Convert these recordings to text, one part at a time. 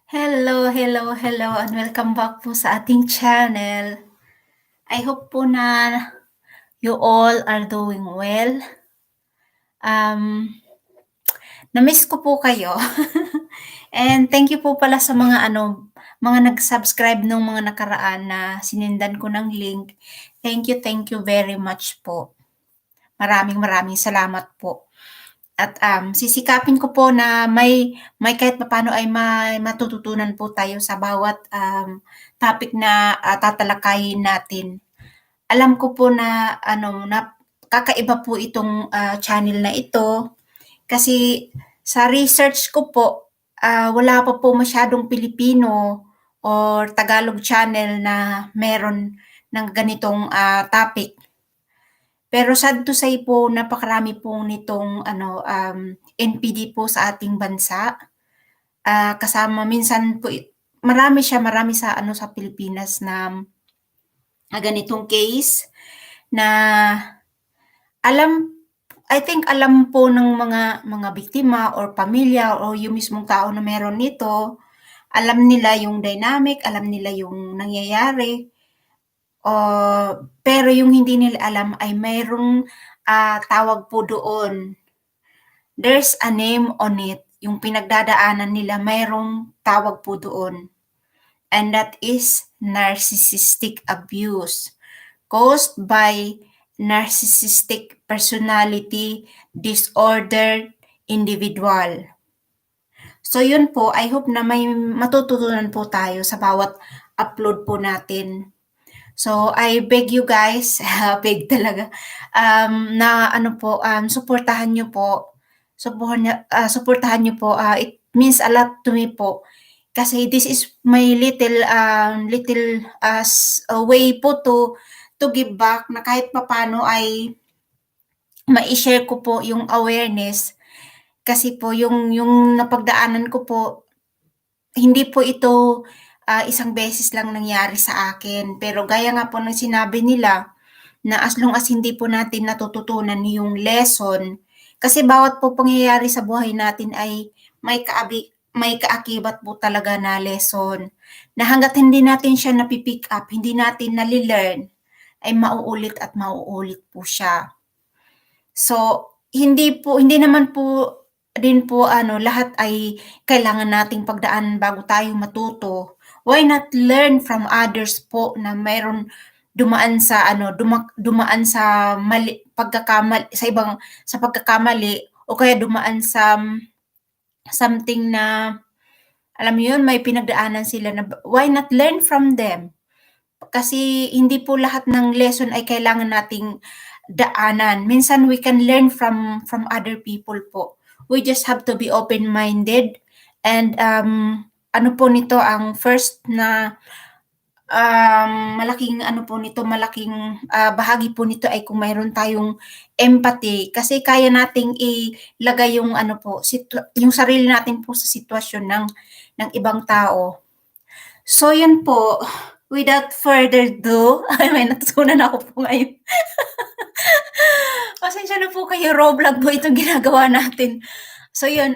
Hello, hello, hello, and welcome back po sa ating channel. I hope po na you all are doing well. Na-miss ko po kayo. And thank you po pala sa mga nag-subscribe nung mga nakaraan na sinendan ko ng link. Thank you very much po. Maraming salamat po. At sisikapin ko po na may kahit papaano ay may matututunan po tayo sa bawat topic na tatalakayin natin. Alam ko po na na kakaiba po itong channel na ito kasi sa research ko po wala pa po masyadong Pilipino or Tagalog channel na meron ng ganitong topic. Pero sad to say po napakarami po nitong NPD po sa ating bansa. Kasama minsan po marami sa sa Pilipinas na ganitong case na I think alam po ng mga biktima or pamilya o yung mismong tao na meron nito, alam nila yung dynamic, alam nila yung nangyayari. Pero yung hindi nila alam ay mayroong tawag po doon. There's a name on it. Yung pinagdadaanan nila, mayroong tawag po doon. And that is narcissistic abuse caused by narcissistic personality disorder individual. So yun po, I hope na may matututunan po tayo sa bawat upload po natin. So I beg you guys, beg talaga, na suportahan niyo po. Suportahan niyo po. It means a lot to me po. Kasi this is my little way po to give back na kahit papaano ay mai-share ko po yung awareness. Kasi po yung napagdaanan ko po, hindi po ito isang beses lang nangyari sa akin. Pero gaya nga po ng sinabi nila, na as long as hindi po natin natututunan yung lesson, kasi bawat po pangyayari sa buhay natin ay may kaakibat po talaga na lesson. Na hanggat hindi natin siya napipick up, hindi natin nalilearn, ay mauulit at mauulit po siya. So, hindi naman po din po lahat ay kailangan nating pagdaanan bago tayo matuto. Why not learn from others po na mayroon dumaan sa dumaan sa pagkakamali o kaya dumaan sa something na alam mo yun, may pinagdaanan sila na why not learn from them? Kasi hindi po lahat ng lesson ay kailangan nating daanan. Minsan we can learn from other people po. We just have to be open-minded and ano po nito ang first na malaking bahagi po nito ay kung mayroon tayong empathy kasi kaya nating ilagay yung yung sarili natin po sa sitwasyon ng ibang tao. So yun po, without further ado, may natutunan ako po ngayon. Pasensya na po kayo, raw vlog po itong ginagawa natin. So yun,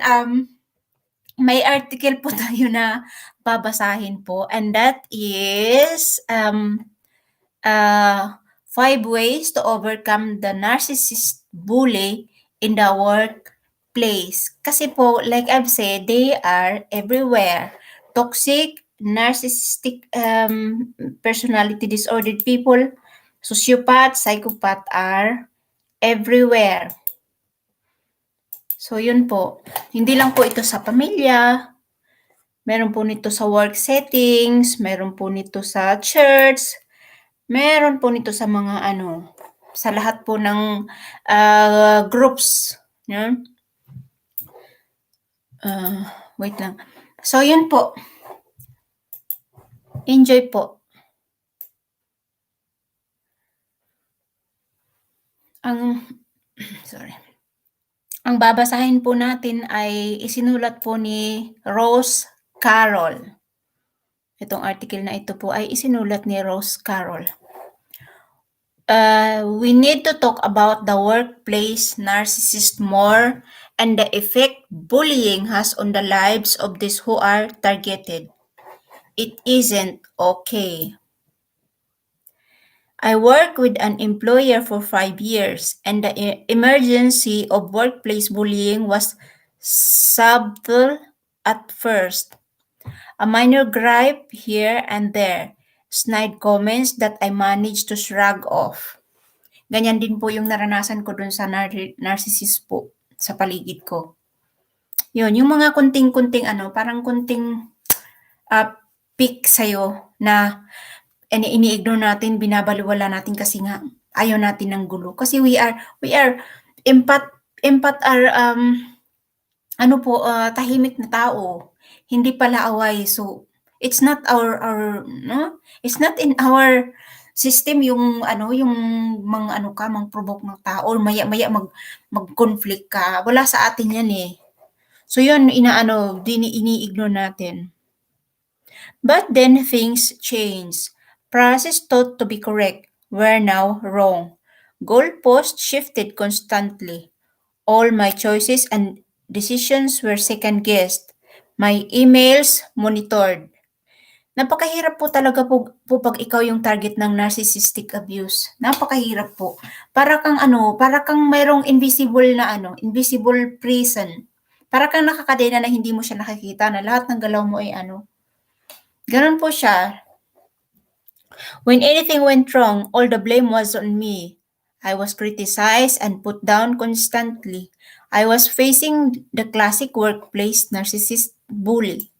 may article po tayo na babasahin po and that is 5 ways to overcome the narcissist bully in the workplace. Kasi po, like I've said, they are everywhere. Toxic, narcissistic personality disordered people, sociopath, psychopath are everywhere. So yun po. Hindi lang po ito sa pamilya. Meron po nito sa work settings, meron po nito sa church, meron po nito sa mga sa lahat po ng groups. Yan. Wait lang. So yun po. Enjoy po. Ang babasahin po natin ay isinulat po ni Rose Carroll. Itong article na ito po ay isinulat ni Rose Carroll. We need to talk about the workplace narcissist more and the effect bullying has on the lives of those who are targeted. It isn't okay. I worked with an employer for 5 years, and the emergency of workplace bullying was subtle at first. A minor gripe here and there, snide comments that I managed to shrug off. Ganyan din po yung naranasan ko dun sa narcissist po sa paligid ko. Yun, yung mga kunting-kunting parang kunting uh, pick sa'yo na ini-ignore natin, binabaliwala natin kasi nga ayaw natin ng gulo. Kasi we are empath are tahimik na tao. Hindi pala away. So it's not our no? It's not in our system yung yung mga provoke ng tao or maya-maya mag-conflict ka. Wala sa atin 'yan eh. So yun ini-ignore natin. But then things changed. Process thought to be correct were now wrong. Goalposts shifted constantly. All my choices and decisions were second-guessed. My emails monitored. Napakahirap po talaga po pag ikaw yung target ng narcissistic abuse. Napakahirap po. Para kang mayroong invisible prison. Para kang nakakadena na hindi mo siya nakikita na lahat ng galaw mo ay Ganun po siya. When anything went wrong, all the blame was on me. I was criticized and put down constantly. I was facing the classic workplace narcissist bully.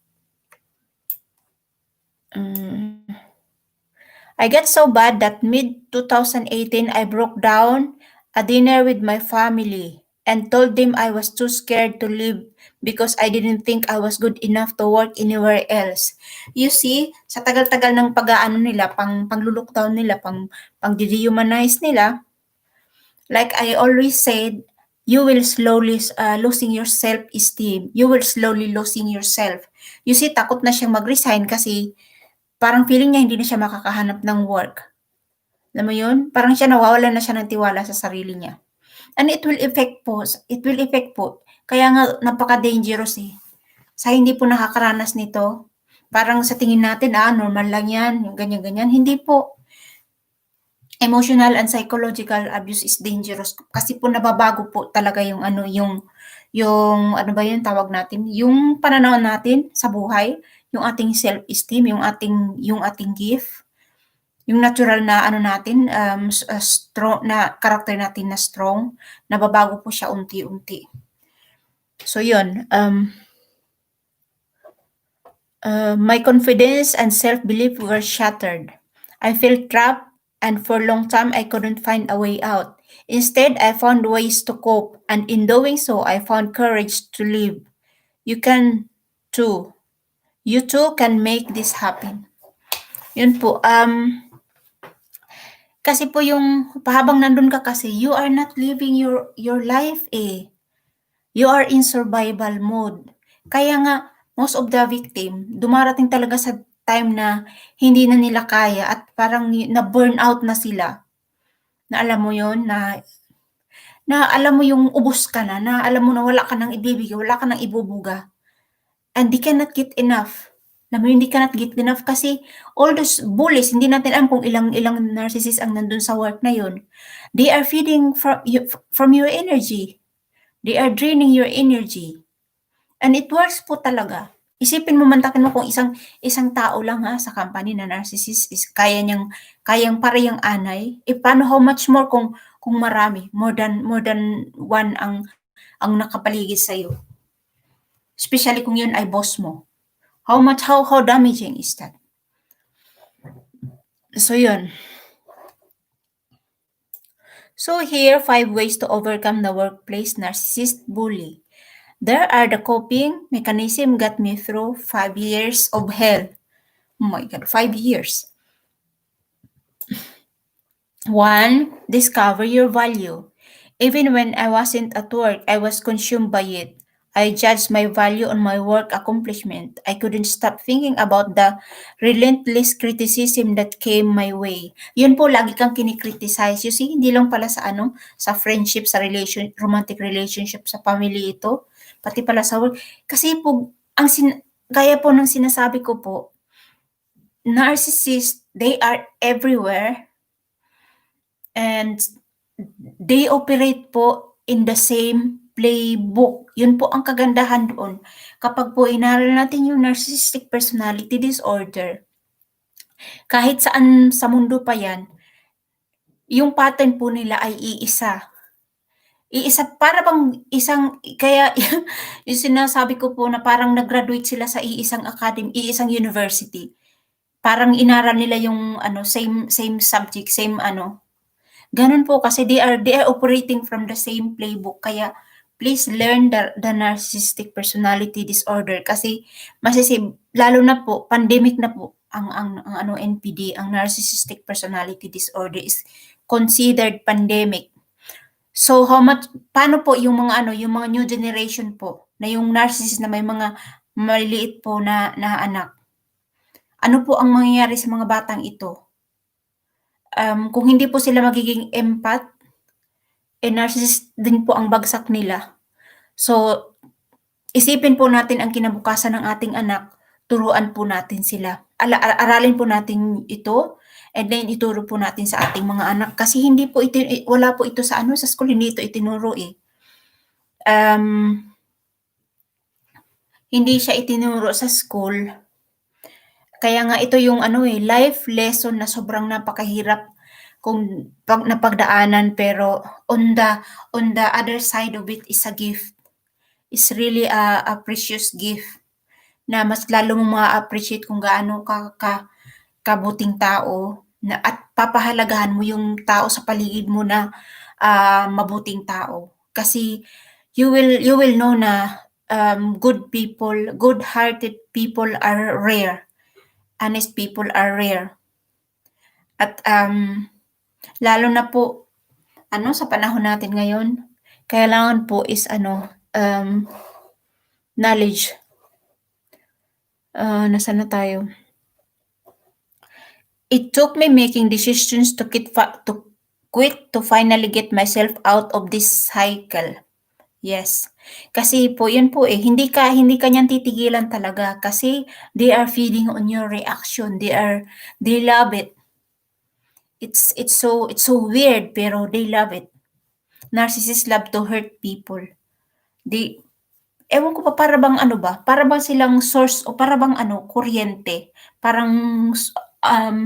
I got so bad that mid-2018 I broke down a dinner with my family and told them I was too scared to leave because I didn't think I was good enough to work anywhere else. You see, sa tagal-tagal ng pag-aano nila, pang-lockdown nila, pang-dehumanize nila, like I always said, you will slowly losing your self-esteem. You will slowly losing yourself. You see, takot na siyang mag-resign kasi parang feeling niya hindi na siya makakahanap ng work. Alam mo yun? Parang siya nawawalan na siya ng tiwala sa sarili niya. And it will affect po. Kaya nga napaka-dangerous eh. Sa hindi po nakakaranas nito, parang sa tingin natin, normal lang yan, yung ganyan-ganyan. Hindi po. Emotional and psychological abuse is dangerous kasi po nababago po talaga yung tawag natin, yung pananaw natin sa buhay, yung ating self-esteem, yung ating gift, yung natural na natin, strong na character natin na strong, nababago po siya unti-unti. So yun, my confidence and self-belief were shattered. I felt trapped, and for a long time I couldn't find a way out. Instead, I found ways to cope, and in doing so, I found courage to live. You can too. You too can make this happen. Yun po. Kasi po yung habang nandun ka kasi, you are not living your life eh. You are in survival mode. Kaya nga, most of the victim, dumarating talaga sa time na hindi na nila kaya at parang na-burn out na sila. Na alam mo yon na alam mo yung ubos ka na alam mo na wala ka nang ibibigay, wala ka nang ibubuga. And they cannot get enough. Alam mo, hindi cannot get enough kasi all those bullies, hindi natin alam kung ilang narcissist ang nandun sa work na yun. They are feeding from your energy. They are draining your energy. And it works po talaga. Isipin mo, mantakin mo kung isang tao lang sa company na narcissist is kayang parehang anay. Paano, how much more kung marami, more than one ang nakapaligid sa iyo. Especially kung yun ay boss mo. How damaging is that? So yun. So here, 5 ways to overcome the workplace narcissist bully. There are the coping mechanism got me through 5 years of hell. Oh my God, 5 years. 1. Discover your value. Even when I wasn't at work, I was consumed by it. I judged my value on my work accomplishment. I couldn't stop thinking about the relentless criticism that came my way. Yun po, lagi kang kinikriticize. You see, hindi lang pala sa ano, sa friendship, sa romantic relationship, sa family ito, pati pala sa work. Kasi po, gaya po ng sinasabi ko po, narcissists, they are everywhere and they operate po in the same playbook. Yun po ang kagandahan doon. Kapag po inaral natin yung narcissistic personality disorder, kahit saan sa mundo pa yan, yung pattern po nila ay iisa. Iisa, para bang isang, kaya yung sinasabi ko po na parang nag-graduate sila sa iisang academy, iisang university. Parang inaral nila yung ano, same subject, same ano, ganun po kasi they are operating from the same playbook. Kaya please learn the narcissistic personality disorder kasi lalo na po pandemic na po ang ano NPD, ang narcissistic personality disorder is considered pandemic. So paano po yung mga ano, yung mga new generation po na yung narcissist na may mga maliliit po na anak. Ano po ang mangyayari sa mga batang ito? Kung hindi po sila magiging empath, narcissist din po ang bagsak nila. So, isipin po natin ang kinabukasan ng ating anak, turuan po natin sila. Aralin po natin ito, and then ituro po natin sa ating mga anak. Kasi hindi po ito, wala po ito sa ano, sa school, hindi ito itinuro eh. Hindi siya itinuro sa school. Kaya nga ito yung ano eh, life lesson na sobrang napakahirap kung napagdaanan, pero on the other side of it is a gift. Is really a precious gift na mas lalo mong ma-appreciate kung gaano kabuting tao na at papahalagahan mo yung tao sa paligid mo na mabuting tao. Kasi you will know na good people, good-hearted people are rare. Honest people are rare. At lalo na po ano sa panahon natin ngayon, kailangan po is ano knowledge. Nasaan na tayo? It took me making decisions to quit to finally get myself out of this cycle. Yes. Kasi po, yun po eh, hindi ka niyan titigilan talaga kasi they are feeding on your reaction. They love it. It's so weird pero they love it. Narcissists love to hurt people. Ewan ko pa, para bang ano ba, para bang silang source o para bang ano, kuryente. Parang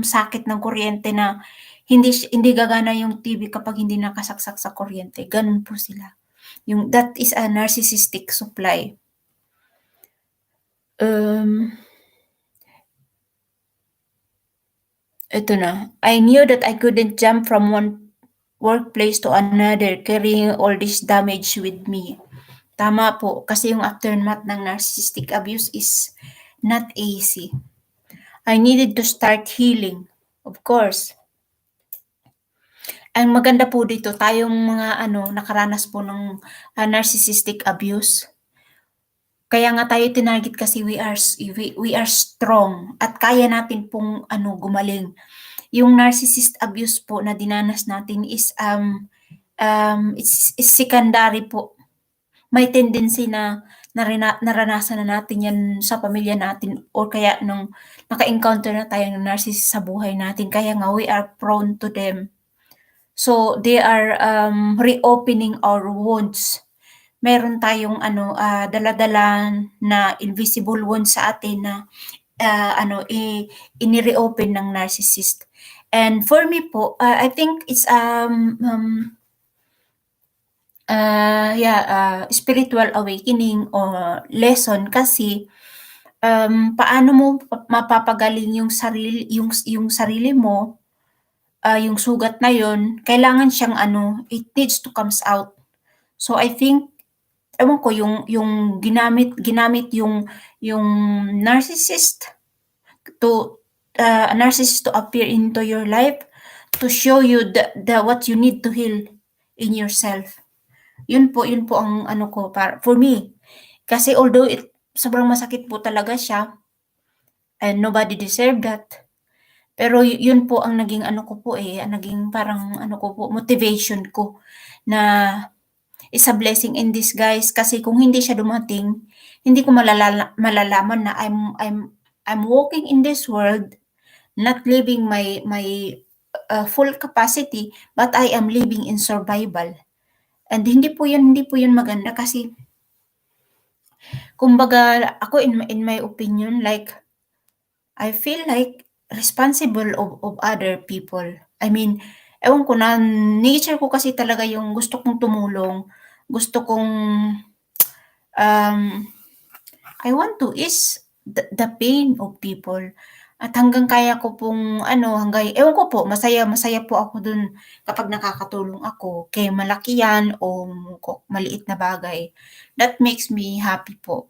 sakit ng kuryente na hindi gagana yung TV kapag hindi nakasaksak sa kuryente. Ganun po sila. That is a narcissistic supply. Ito na. I knew that I couldn't jump from one workplace to another carrying all this damage with me. Tama po, kasi yung aftermath ng narcissistic abuse is not easy. I needed to start healing, of course. Ang maganda po dito, tayong mga nakaranas po ng narcissistic abuse. Kaya nga tayo tinarget kasi we are strong at kaya natin pong gumaling. Yung narcissist abuse po na dinanas natin is it's secondary po. May tendency na naranasan na natin yan sa pamilya natin or kaya nung naka-encounter na tayo ng narcissist sa buhay natin. Kaya nga we are prone to them. So they are reopening our wounds. Meron tayong dala-dala na invisible wounds sa atin na ini-reopen ng narcissist. And for me po, I think it's spiritual awakening or lesson kasi paano mo mapapagaling yung sarili mo, yung sugat na yon, kailangan siyang it needs to comes out. So I think ewan ko yung ginamit yung narcissist to appear into your life to show you the what you need to heal in yourself. Yun po ang for me. Kasi although sobrang masakit po talaga siya and nobody deserve that. Pero yun po ang naging ano ko po, ang naging parang ano ko po, motivation ko na is a blessing in disguise kasi kung hindi siya dumating, hindi ko malalaman na I'm walking in this world, not living my full capacity, but I am living in survival. And hindi po yun maganda kasi kumbaga ako in my opinion, like I feel like responsible of other people. I mean, ewan ko na, nature ko kasi talaga yung gusto kong tumulong, gusto kong, um, I want to ease the pain of people. At hanggang kaya ko pong ano, hanggang ewan ko po, masaya po ako dun kapag nakakatulong ako, kay malaki yan o maliit na bagay. That makes me happy po.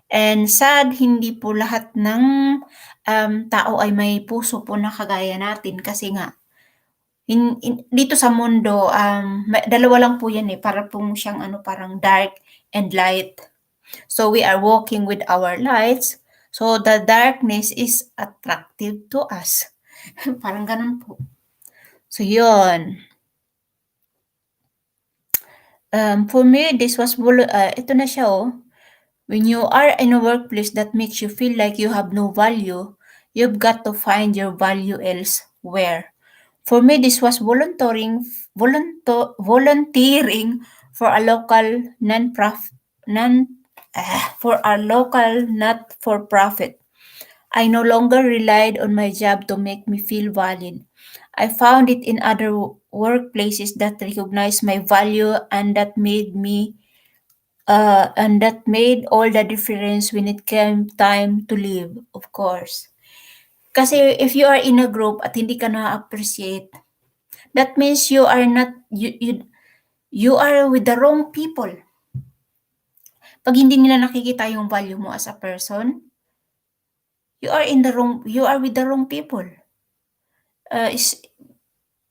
And sad, hindi po lahat ng tao ay may puso po na kagaya natin kasi nga dito sa mundo, dalawa lang po yan para pong siyang ano, parang dark and light. So we are walking with our lights. So the darkness is attractive to us. Parang ganun po. So yun. For me, this was, ito na siya When you are in a workplace that makes you feel like you have no value, you've got to find your value elsewhere. For me, this was volunteering for a local for a local not-for-profit. I no longer relied on my job to make me feel valid. I found it in other workplaces that recognized my value and that made all the difference when it came time to leave, of course. Kasi if you are in a group at hindi ka na-appreciate, that means you are not, you are with the wrong people. Pag hindi nila nakikita yung value mo as a person, you are with the wrong people.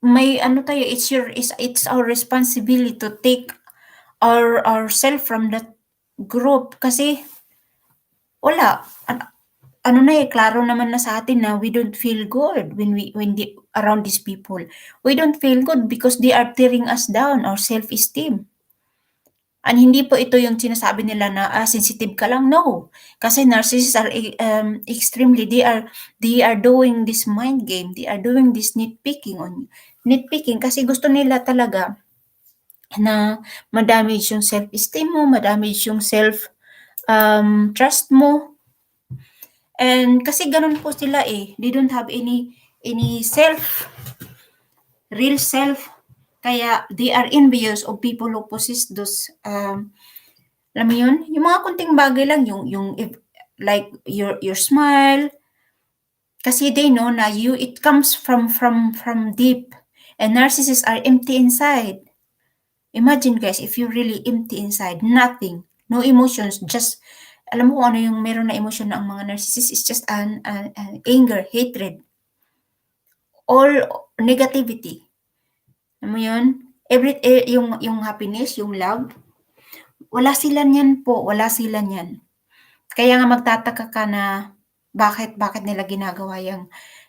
May ano tayo, it's our responsibility to take ourself from that group kasi wala. Ano na klaro naman na sa atin na we don't feel good around these people. We don't feel good because they are tearing us down, our self-esteem. And hindi po ito yung sinasabi nila na sensitive ka lang. No. Kasi narcissists are extremely, they are doing this mind game. They are doing this nitpicking on you. Nitpicking kasi gusto nila talaga na ma-damage yung self-esteem mo, ma-damage yung trust mo. And kasi ganun po sila they don't have any real self. Kaya they are envious of people who possess those, alam mo yun, yung mga kunting bagay lang, like your smile. Kasi they know na it comes from deep. And narcissists are empty inside. Imagine guys, if you're really empty inside, nothing, no emotions, just alam mo kung ano yung meron na emotion na ang mga narcissists is just an anger, hatred, all negativity. Alam mo yun? Yung happiness, yung love, wala sila niyan po, wala sila niyan. Kaya nga magtataka ka na bakit nila ginagawa yung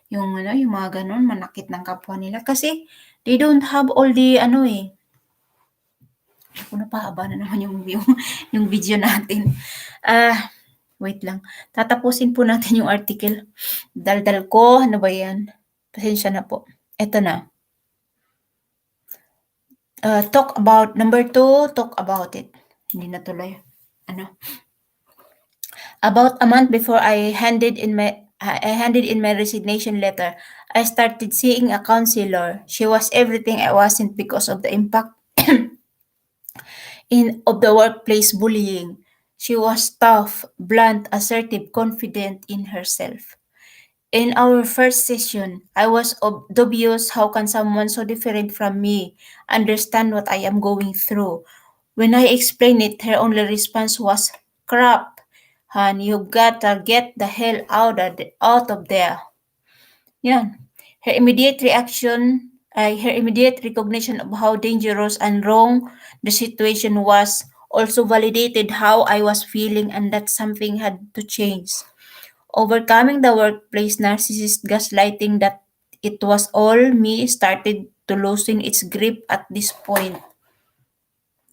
mga ganun, manakit ng kapwa nila kasi they don't have all the napahaba na naman yung video natin. Wait lang. Tatapusin po natin yung article. Daldal ko. Ano ba yan? Pasensya na po. Ito na. Number 2, talk about it. Hindi na tuloy. About a month before I handed in my resignation letter, I started seeing a counselor. She was everything I wasn't because of the impact of the workplace bullying. She was tough, blunt, assertive, confident in herself. In our first session, I was dubious. How can someone so different from me understand what I am going through? When I explained it, her only response was, "Crap, hon, you gotta get the hell out of there." Yan. Her immediate recognition of how dangerous and wrong the situation was also validated how I was feeling and that something had to change. Overcoming the workplace narcissist gaslighting that it was all me started to loosen its grip at this point.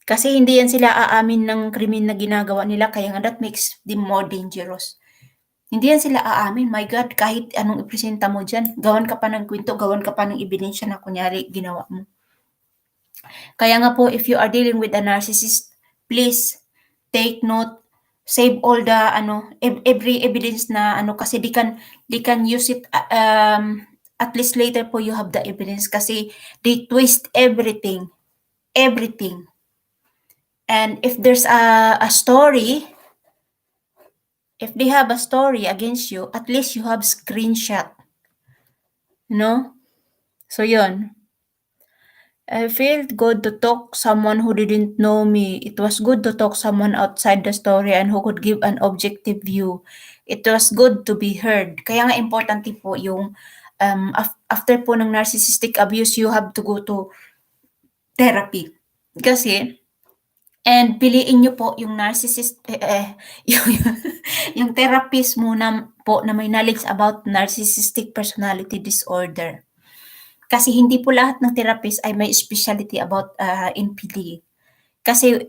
Kasi hindi yan sila aamin ng krimen na ginagawa nila kaya nga that makes them more dangerous. Hindi yan sila aamin. My God, kahit anong ipresenta mo dyan, gawan ka pa ng kwento, gawan ka pa ng ebidensya na kunyari ginawa mo. Kaya nga po, if you are dealing with a narcissist, please take note, save all the every evidence na kasi they can use it at least later po you have the evidence kasi they twist everything. Everything. And if there's a story, if they have a story against you, at least you have screenshot. No? So yun. I felt good to talk someone who didn't know me. It was good to talk someone outside the story and who could give an objective view. It was good to be heard. Kaya nga importante po yung after po ng narcissistic abuse, you have to go to therapy. Kasi and piliin niyo po yung narcissist yung therapist muna po na may knowledge about narcissistic personality disorder. Kasi hindi po lahat ng therapist ay may specialty about NPD. Kasi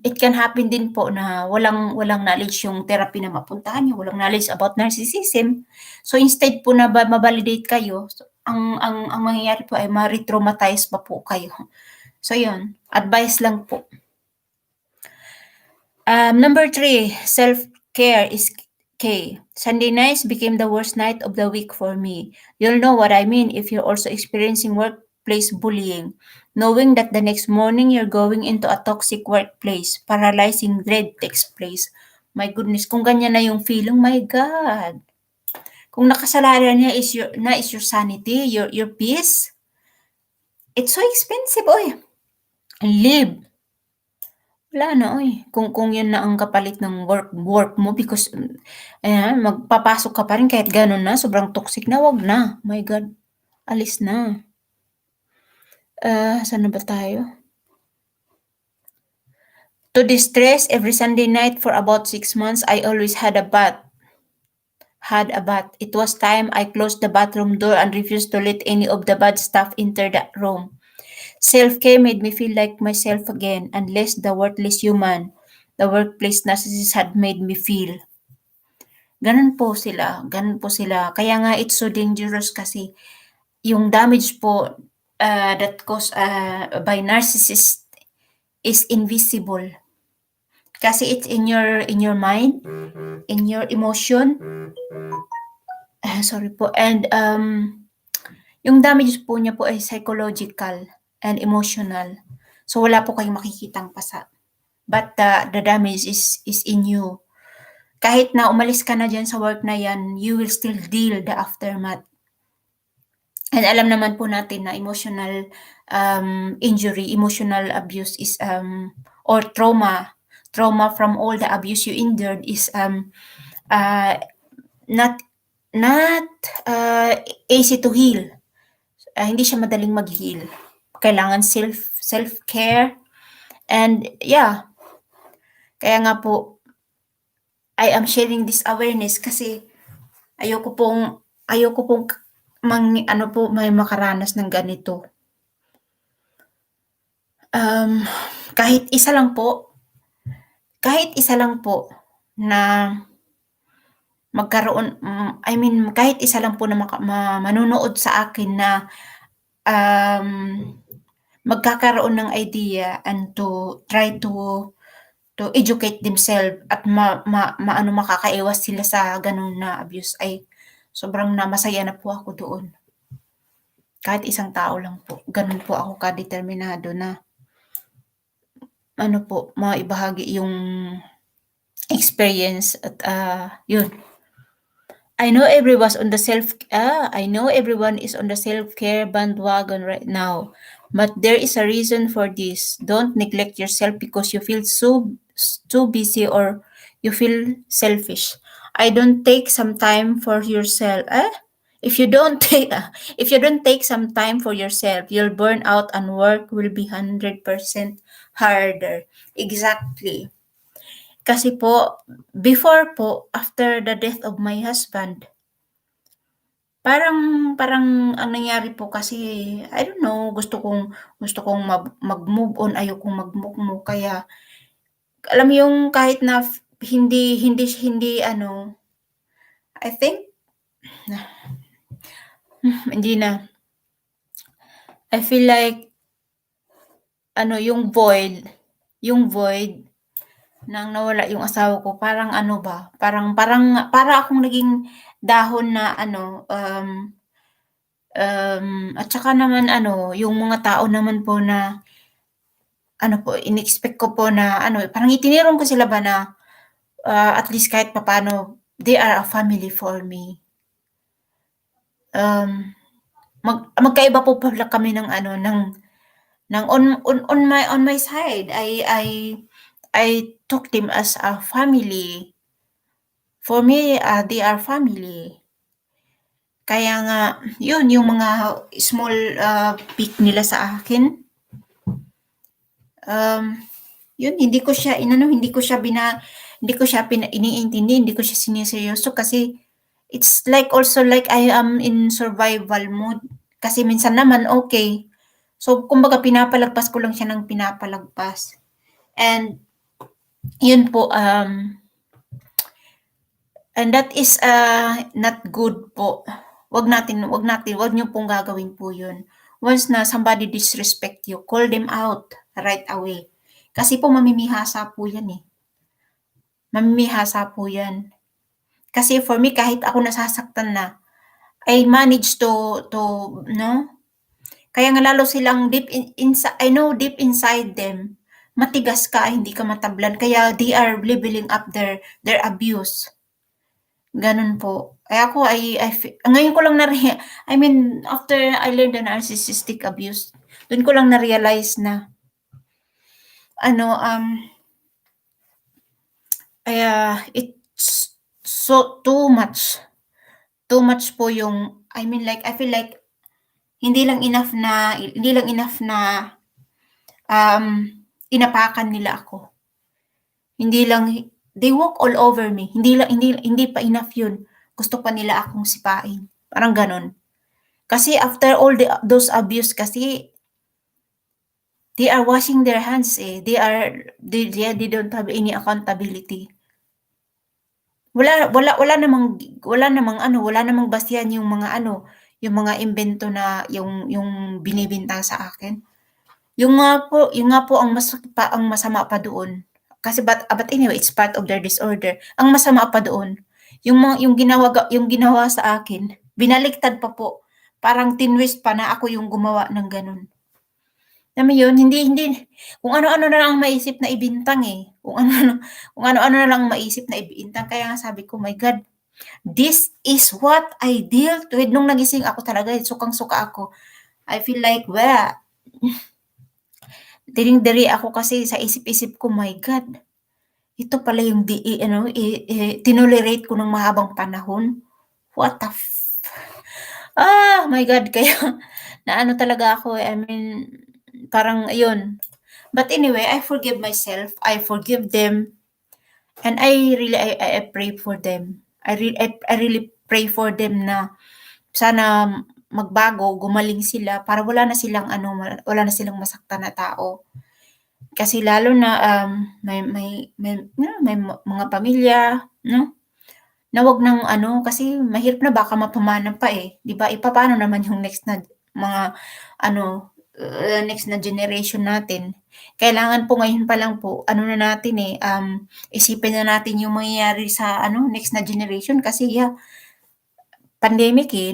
it can happen din po na walang knowledge yung therapy na mapuntahan niyo, walang knowledge about narcissism. So instead po na ma-validate kayo, ang mangyayari po ay ma-retraumatize pa po kayo. So yun, advice lang po. Number 3, self-care is key. Sunday nights became the worst night of the week for me. You'll know what I mean if you're also experiencing workplace bullying. Knowing that the next morning you're going into a toxic workplace, paralyzing dread takes place. My goodness, kung ganyan na yung feeling, my God. Kung nakasalalhan niya is your sanity, your peace, it's so expensive, oy. Live. Wala na, oy. Kung yun na ang kapalit ng work mo because ayan, magpapasok ka pa rin kahit gano'n na, sobrang toxic na, wag na. My God, alis na. Saan na ba tayo? To distress, every Sunday night for about 6 months, I always had a bath. It was time I closed the bathroom door and refused to let any of the bad stuff enter that room. Self-care made me feel like myself again and less the worthless human the workplace narcissist had made me feel. Ganun po sila. Kaya nga it's so dangerous kasi yung damage po that caused by narcissist is invisible. Kasi it's in your mind, in your emotion. Sorry po. And yung damage po niya po ay psychological and emotional. So wala po kayong makikitang pasa. But the damage is in you. Kahit na umalis ka na dyan sa work na yan, you will still deal the aftermath. And alam naman po natin na emotional injury, emotional abuse is or trauma from all the abuse you endured is not easy to heal. Hindi siya madaling mag-heal. Kailangan self-care and yeah. Kaya nga po I am sharing this awareness kasi ayoko pong may makaranas ng ganito. Kahit isa lang po na magkaroon, kahit isa lang po na manonood sa akin na magkakaroon ng idea and to try to educate themselves at makakaiwas sila sa ganun na abuse ay sobrang masaya na po ako doon. Kahit isang tao lang po. Ganun po ako kadeterminado na maibahagi yung experience at yun. I know everyone is on the self-care bandwagon right now. But there is a reason for this. Don't neglect yourself because you feel too busy or you feel selfish. I don't take some time for yourself. If you don't take some time for yourself, you'll burn out and work will be 100% harder. Exactly. Kasi po, before po, after the death of my husband, parang parang ang nangyari po kasi, I don't know, gusto kong mag-move on, ayokong magmukmok kaya alam mo yung kahit na hindi ano, I think hindi na. I feel like ano yung void nang nawala yung asawa ko parang ano ba, para akong naging dahon na ano, at saka naman ano, yung mga tao naman po na ano po, in-expect ko po na ano, parang itinirong ko sila ba na, at least kahit papaano they are a family for me. Magkaiba po pala kami ng ano, ng on my side, I took them as a family. For me, they are family. Kaya nga, yun, yung mga small pick nila sa akin, yun, hindi ko siya iniintindi, hindi ko siya siniseryoso kasi it's like also like I am in survival mode. Kasi minsan naman okay. So, kumbaga pinapalagpas ko lang siya ng pinapalagpas. And yun po, and that is not good po. Wag niyo pong gagawin po yun. Once na somebody disrespect you, call them out right away. Kasi po mamimihasa po yan eh. Mamimihasa po yan. Kasi for me, kahit ako nasasaktan na, I manage to no? Kaya nga lalo silang I know deep inside them, matigas ka, hindi ka matablan. Kaya they are leveling up their abuse. Ganun po. Ako ngayon ko lang I mean, after I learned the narcissistic abuse, dun ko lang na-realize na, ano, it's so too much. Too much po yung, I mean like, I feel like, hindi lang enough na, inapakan nila ako. Hindi lang, they walk all over me. Hindi pa enough yun. Gusto pa nila akong sipain. Parang ganon. Kasi after all those abuse kasi, they are washing their hands eh. They don't have any accountability. Wala namang basihan yung mga imbento na yung binibintang sa akin. Yung nga po ang masama pa doon. Kasi but anyway, it's part of their disorder. Ang masama pa doon, yung ginawa sa akin, binaliktad pa po. Parang tinwist pa na ako yung gumawa ng ganun. Alam mo yun, hindi, kung ano-ano na lang maisip na ibintang eh. Kung ano-ano na lang maisip na ibintang. Kaya nga sabi ko, my God, this is what I dealt with. Nung nagising ako talaga, sukang-suka ako. I feel like, well, diring-diri ako kasi sa isip-isip ko, my God, ito pala yung tinolerate ko ng mahabang panahon. What the my God, kaya naano talaga ako, I mean, parang ayun. But anyway, I forgive myself, I forgive them, and I pray for them. I really pray for them na sana magbago, gumaling sila para wala na silang masaktan na tao. Kasi lalo na may mga pamilya, no? Na wag ng kasi mahirap na baka mapamana pa eh, 'di ba? Papaano naman yung next na mga next na generation natin. Kailangan po ngayon pa lang po na natin eh, isipin na natin yung mangyayari sa next na generation kasi pandemic eh,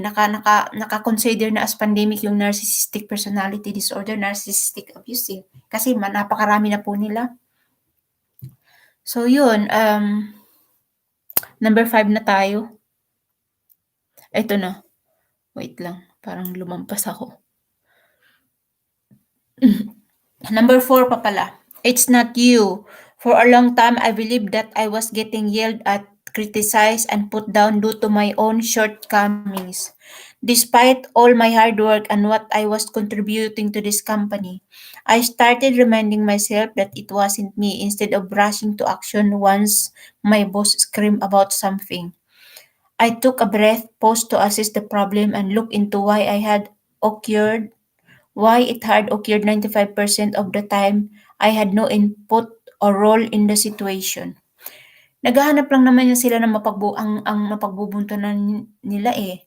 naka-consider na as pandemic yung narcissistic personality disorder, narcissistic abuse eh. Kasi napakarami na po nila. So yun, number 5 na tayo. Ito na. Wait lang, parang lumampas ako. Number 4 pa pala. It's not you. For a long time, I believed that I was getting yelled at, criticized, and put down due to my own shortcomings. Despite all my hard work and what I was contributing to this company, I started reminding myself that it wasn't me instead of rushing to action once my boss screamed about something. I took a breath, paused to assess the problem, and looked into occurred, why it had occurred 95% of the time. I had no input or role in the situation. Naghahanap lang naman yan sila ng ang mapagbubuntunan nila eh.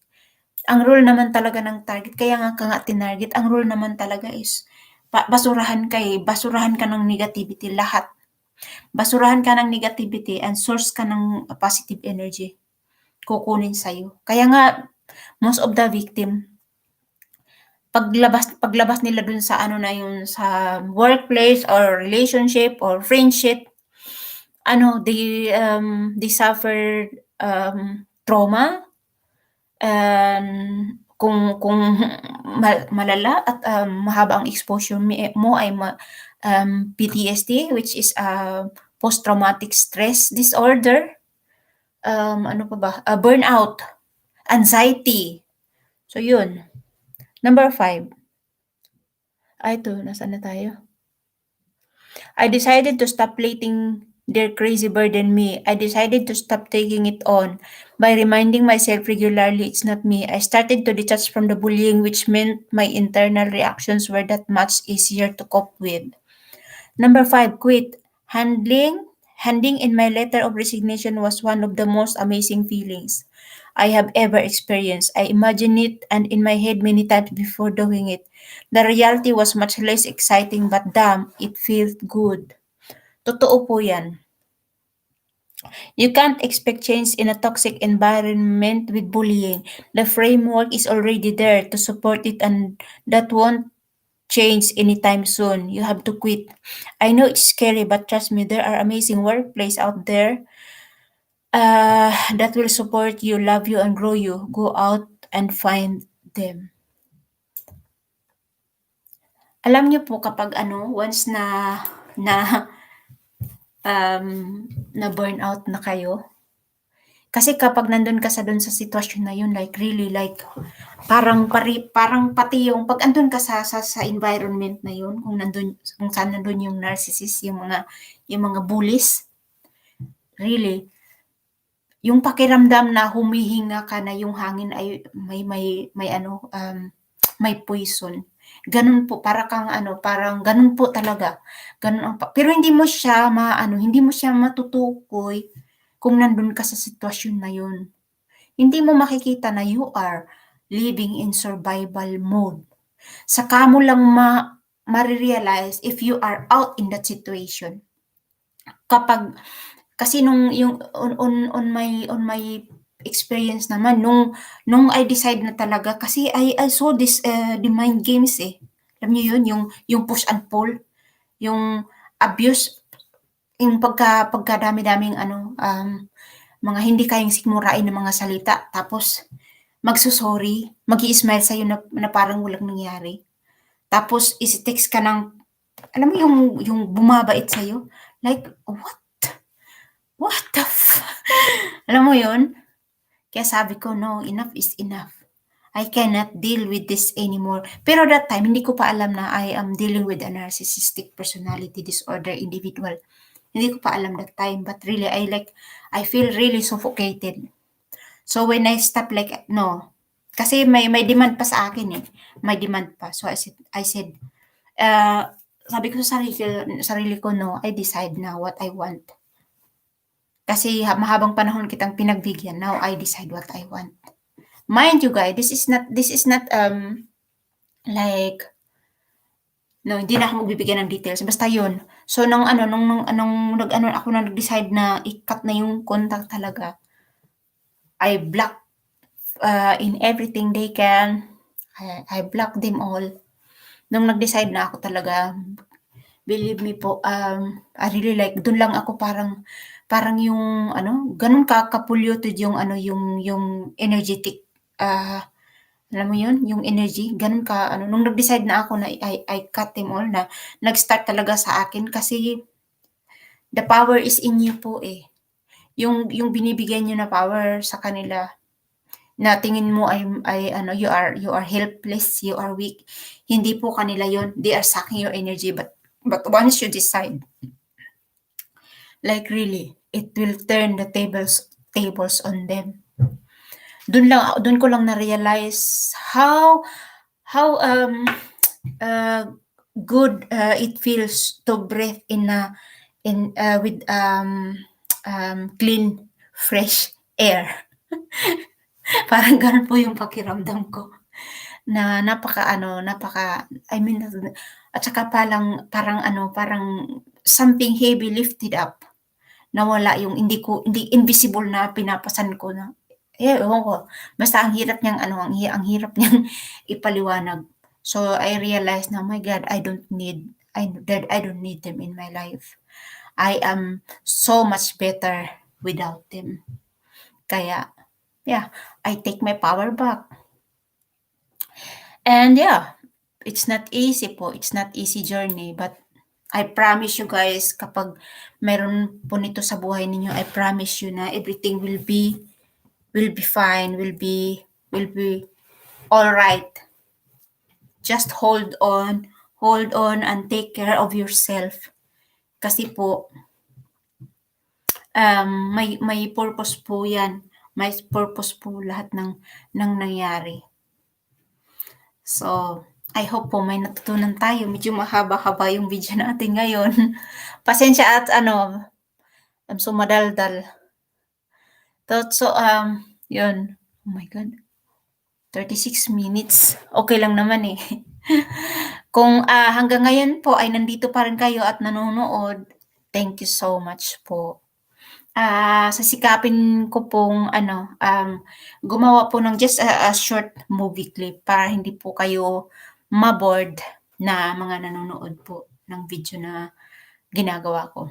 Ang role naman talaga ng target, kaya nga ka nga tinarget, ang role naman talaga is basurahan ka eh, basurahan ka ng negativity lahat. Basurahan ka ng negativity and source ka ng positive energy kukunin sa'yo. Kaya nga, most of the victim, paglabas nila dun sa ano na yun, sa workplace or relationship or friendship, they suffer trauma, kung malala at mahaba ang exposure mo ay PTSD, which is post-traumatic stress disorder, ano pa ba, burnout, anxiety. So yun. Number 5. Ito, nasaan na tayo? I decided to stop letting their crazy burden me. I decided to stop taking it on. By reminding myself regularly it's not me, I started to detach from the bullying, which meant my internal reactions were that much easier to cope with. Number 5, quit. Handing in my letter of resignation was one of the most amazing feelings I have ever experienced. I imagined it and in my head many times before doing it. The reality was much less exciting but damn, it felt good. Totoo po yan. You can't expect change in a toxic environment with bullying. The framework is already there to support it and that won't change anytime soon. You have to quit. I know it's scary, but trust me, there are amazing workplaces out there that will support you, love you, and grow you. Go out and find them. Alam niyo po kapag once na na burnout na kayo, kasi kapag nandun ka sa sitwasyon na yun, like really, like parang pati yung pag andun ka sa environment na yun, kung saan nandun yung narcissist, yung mga bullies, really, yung pakiramdam na humihinga ka na yung hangin ay may poison. Ganun po, parang ganun po talaga. Ganun pero hindi mo siya matutukoy kung nandun ka sa sitwasyon na yun. Hindi mo makikita na you are living in survival mode. Saka mo lang marirealize if you are out in that situation. Kasi on my experience naman nung I decide na talaga kasi I saw this the mind games eh. Alam niyo yun, yung push and pull, yung abuse, yung pagkadami-daming mga hindi kayang sikmurain ng mga salita tapos magso-sorry, mag-i-smile sa'yo na parang walang nangyari. Tapos isi-text ka ng alam mo yung bumabait sa'yo, like, what the alam mo yun? Kaya sabi ko, no, enough is enough. I cannot deal with this anymore. Pero that time, hindi ko pa alam na I am dealing with a narcissistic personality disorder individual. Hindi ko pa alam that time. But really, I feel really suffocated. So when I stop no. Kasi may demand pa sa akin eh. May demand pa. So I said, sabi ko sa sarili ko, no, I decide now what I want. Kasi mahabang panahon kitang pinagbigyan. Now I decide what I want. Mind you guys, this is not like no, hindi na ako magbibigay ng details. Basta 'yun. So nung ako na nag-decide na i-cut na yung contact talaga. I block in everything they can. I block them all. Nung nag-decide na ako talaga, believe me po, I really like dun lang ako parang yung ganun ka-polluted yung yung energetic, alam mo yun, yung energy, ganun ka nung nag-decide na ako na I cut them all na nag-start talaga sa akin kasi the power is in you po eh. Yung binibigay niyo na power sa kanila, na tingin mo ay ano, you are helpless, you are weak. Hindi po kanila yon. They are sucking your energy, but once you decide, like really, it will turn the tables on them. Dun ko lang na-realize how uh, good it feels to breathe in with clean fresh air. Parang gano'n po yung pakiramdam ko na napaka I mean at saka parang ano, parang something heavy lifted up. Nawala yung hindi invisible na pinapasan ko na ewan ko, basta ang hirap niyang ano, ang hirap niyang ipaliwanag. So, I realized na, "Oh my God, I don't need them in my life. I am so much better without them." Kaya, yeah, I take my power back. And yeah, it's not easy po, it's not easy journey, but I promise you guys, kapag meron po nito sa buhay ninyo, I promise you na everything will be fine, will be all right. Just hold on and take care of yourself. Kasi po, may purpose po yan. May purpose po lahat ng nangyari. So, I hope po may natutunan tayo. Medyo mahaba-haba yung video natin ngayon. Pasensya at ano, I'm so madaldal. So, yun. Oh my God. 36 minutes. Okay lang naman eh. Kung hanggang ngayon po ay nandito pa rin kayo at nanonood, thank you so much po. Sasikapin ko pong ano, gumawa po ng just a short movie clip para hindi po kayo ma-bored na mga nanonood po ng video na ginagawa ko.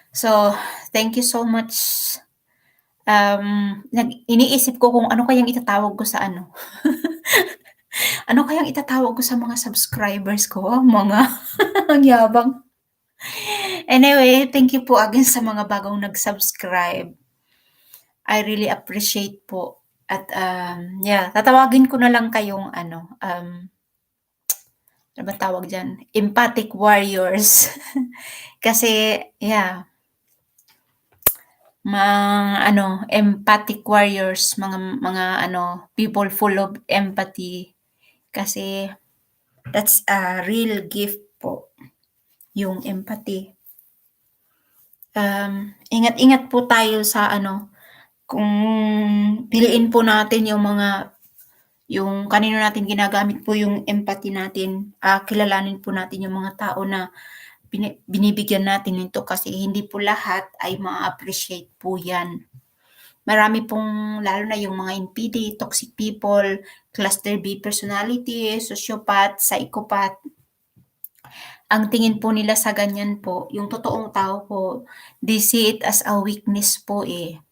So, thank you so much. Iniisip ko kung ano kayang itatawag ko sa ano. Ano kayang itatawag ko sa mga subscribers ko? Mga ang yabang. Anyway, thank you po again sa mga bagong nag-subscribe. I really appreciate po. At yeah, tatawagin ko na lang kayong ano ba tawag diyan? Empathic warriors. Kasi yeah, mga empathic warriors, mga ano, people full of empathy. Kasi that's a real gift po, yung empathy. Ingat-ingat po tayo sa ano, kung piliin po natin yung kanino natin ginagamit po yung empathy natin, kilalanin po natin yung mga tao na binibigyan natin nito kasi hindi po lahat ay ma-appreciate po yan. Marami pong, lalo na yung mga NPD, toxic people, cluster B personality, sociopath, psychopath, ang tingin po nila sa ganyan po, yung totoong tao po, they see it as a weakness po eh.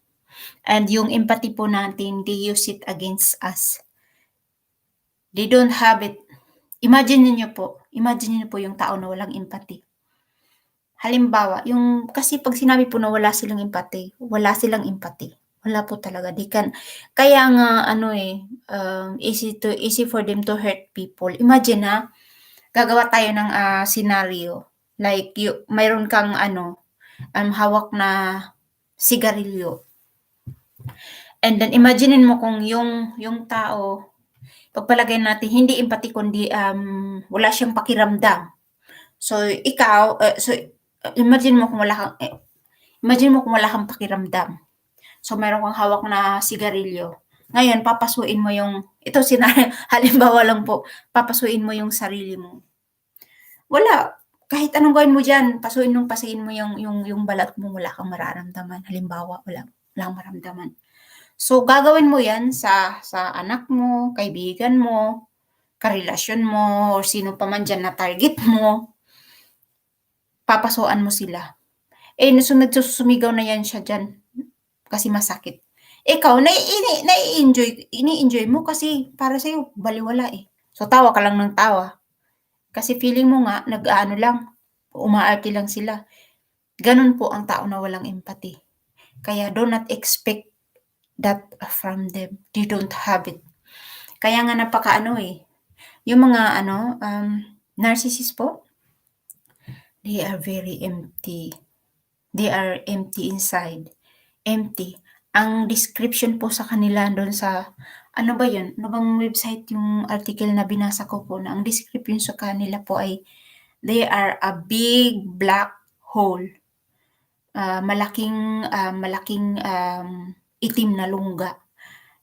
And yung empathy po natin, they use it against us. They don't have it. Imagine niyo po yung tao na walang empathy. Halimbawa, kasi pag sinabi po na wala silang empathy, wala silang empathy. Wala po talaga. Kaya nga easy for them to hurt people. Imagine gagawa tayo ng scenario. Like mayroon kang hawak na sigarilyo. And then imaginein mo kung yung tao, pagpalagay natin hindi empathy kundi wala siyang pakiramdam. So ikaw, imagine mo kung wala kang pakiramdam. So meron kang hawak na sigarilyo. Ngayon papasuin mo ito halimbawa lang po, papasuin mo yung sarili mo. Wala, kahit anong gawin mo diyan, pasuin mo yung balat mo, wala kang mararamdaman. Halimbawa, wala kang maramdaman. So gagawin mo 'yan sa anak mo, kaibigan mo, karelasyon mo, or sino pa man diyan na target mo. Papasuan mo sila. Nagsusumigaw na 'yan siya diyan kasi masakit. Ikaw ini-enjoy mo kasi para sa'yo balewala eh. So tawa ka lang ng tawa. Kasi feeling mo nga nag-aano lang, umaarte lang sila. Gano'n po ang tao na walang empathy. Kaya do not expect that from them. They don't have it. Kaya nga napakaano, yung mga narcissist po, they are very empty. They are empty inside. Empty. Ang description po sa kanila do'n sa ano ba 'yun, ano bang website yung article na binasa ko po na ang description sa kanila po ay they are a big black hole. Malaking, itim na lungga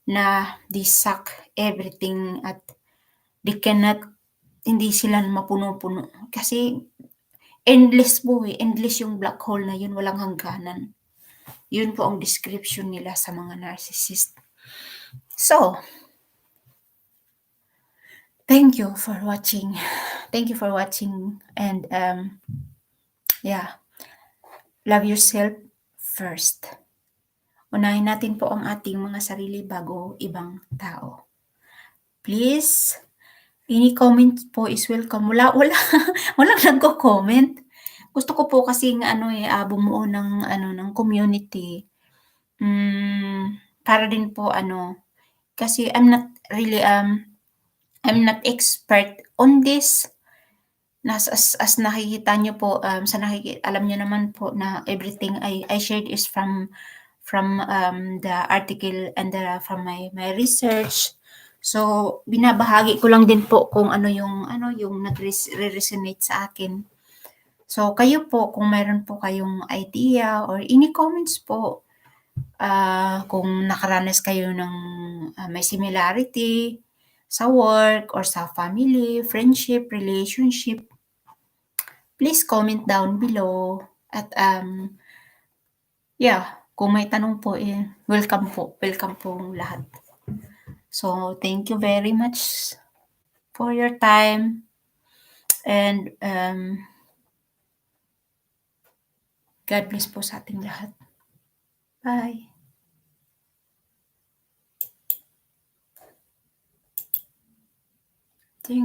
na they suck everything at they cannot hindi sila mapuno-puno. Kasi endless po, endless yung black hole na yun, walang hangganan. Yun po ang description nila sa mga narcissist. So, thank you for watching. Thank you for watching and yeah, love yourself first. Unahin natin po ang ating mga sarili bago ibang tao. Please, any comment po is welcome. Walang nagko-comment. Gusto ko po kasing bumuo ng community. Para din po kasi I'm not expert on this. As nakikita niyo po, alam niyo naman po na everything I shared is from the article and from my research. So, binabahagi ko lang din po kung ano yung nagre-resonate sa akin. So, kayo po kung mayroon po kayong idea or any comments po, kung nakaranas kayo ng may similarity sa work or sa family, friendship, relationship, please comment down below at kung may tanong po welcome pong lahat. So, thank you very much for your time and God bless po sa ating lahat. Bye.